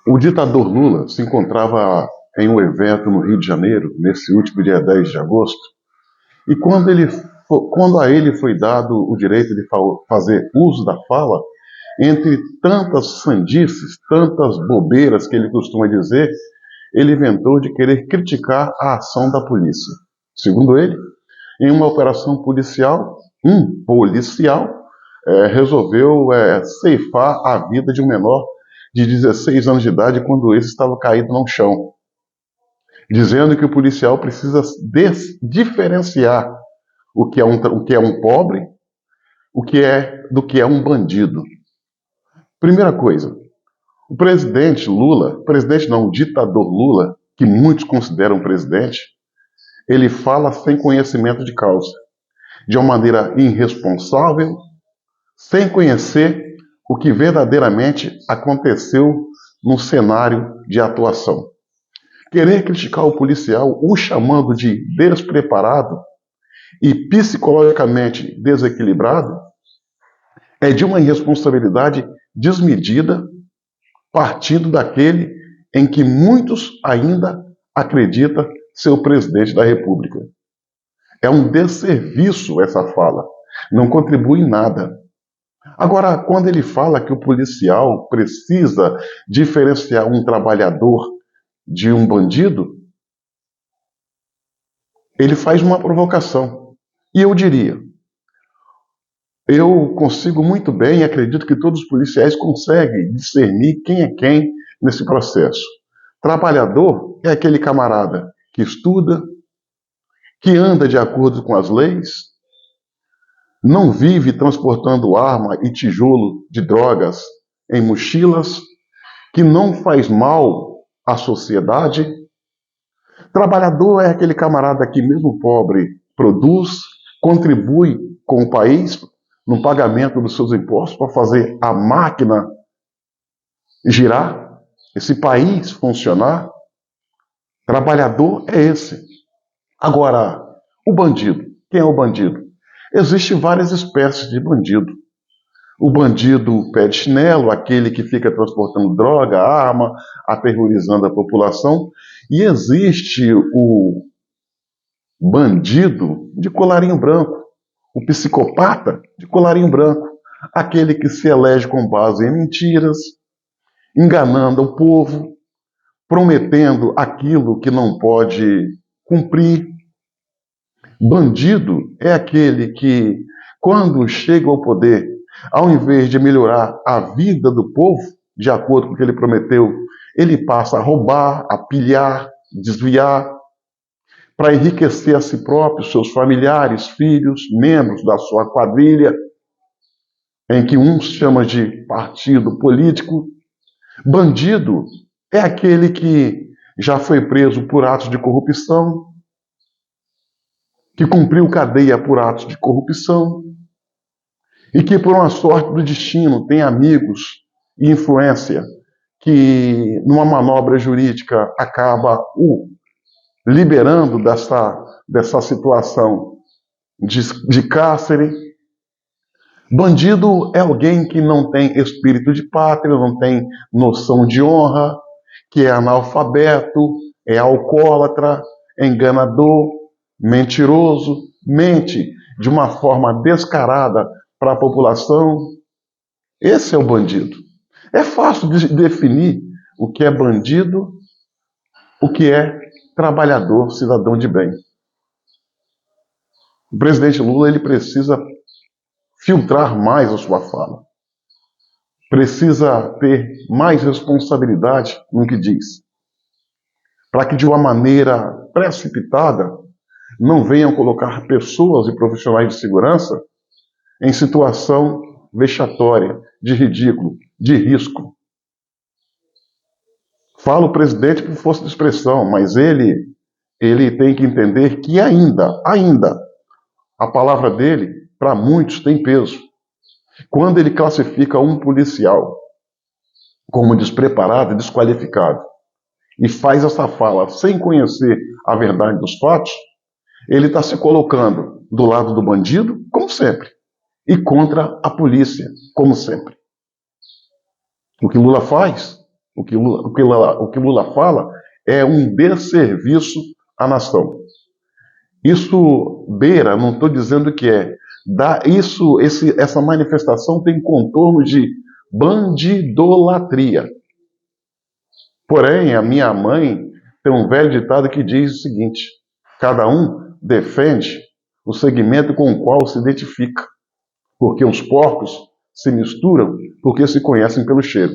O ditador Lula se encontrava em um evento no Rio de Janeiro, nesse último dia 10 de agosto, e quando a ele foi dado o direito de fazer uso da fala, entre tantas sandices, tantas bobeiras que ele costuma dizer, ele inventou de querer criticar a ação da polícia. Segundo ele, em uma operação policial, um policial resolveu ceifar a vida de um menor de 16 anos de idade quando esse estava caído no chão, dizendo que o policial precisa diferenciar o que é um pobre do que é um bandido. Primeira coisa, o presidente Lula, presidente não, o ditador Lula, que muitos consideram presidente, ele fala sem conhecimento de causa, de uma maneira irresponsável, sem conhecer o que verdadeiramente aconteceu no cenário de atuação. Querer criticar o policial, o chamando de despreparado e psicologicamente desequilibrado, é de uma irresponsabilidade desmedida, partindo daquele em que muitos ainda acreditam ser o presidente da República. É um desserviço essa fala, não contribui em nada. Agora, quando ele fala que o policial precisa diferenciar um trabalhador de um bandido, ele faz uma provocação. E eu diria, eu consigo muito bem e acredito que todos os policiais conseguem discernir quem é quem nesse processo. Trabalhador é aquele camarada que estuda, que anda de acordo com as leis, não vive transportando arma e tijolo de drogas em mochilas, que não faz mal à sociedade. Trabalhador é aquele camarada que, mesmo pobre, produz, contribui com o país no pagamento dos seus impostos para fazer a máquina girar, esse país funcionar. Trabalhador é esse. Agora, o bandido. Quem é o bandido? Existem várias espécies de bandido. O bandido pé de chinelo, aquele que fica transportando droga, arma, aterrorizando a população. E existe o bandido de colarinho branco, o psicopata de colarinho branco, aquele que se elege com base em mentiras, enganando o povo, prometendo aquilo que não pode cumprir. Bandido é aquele que, quando chega ao poder, ao invés de melhorar a vida do povo, de acordo com o que ele prometeu, ele passa a roubar, a pilhar, desviar, para enriquecer a si próprio, seus familiares, filhos, membros da sua quadrilha, em que uns chamam de partido político. Bandido é aquele que já foi preso por atos de corrupção, que cumpriu cadeia por atos de corrupção e que, por uma sorte do destino, tem amigos e influência que, numa manobra jurídica, acaba o liberando dessa situação de cárcere. Bandido é alguém que não tem espírito de pátria, não tem noção de honra, que é analfabeto, é alcoólatra, é enganador, mentiroso, mente de uma forma descarada para a população. Esse é o bandido. É fácil de definir o que é bandido, o que é trabalhador, cidadão de bem. O presidente Lula ele precisa filtrar mais a sua fala. Precisa ter mais responsabilidade no que diz. Para que de uma maneira precipitada não venham colocar pessoas e profissionais de segurança em situação vexatória, de ridículo, de risco. Falo o presidente por força de expressão, mas ele tem que entender que ainda, a palavra dele, para muitos, tem peso. Quando ele classifica um policial como despreparado e desqualificado e faz essa fala sem conhecer a verdade dos fatos, ele está se colocando do lado do bandido, como sempre, e contra a polícia, como sempre. O que Lula faz o que Lula fala é um desserviço à nação. Isso beira, não estou dizendo que é, essa manifestação tem contorno de bandidolatria. Porém, a minha mãe tem um velho ditado que diz o seguinte: cada um defende o segmento com o qual se identifica, porque os porcos se misturam porque se conhecem pelo cheiro.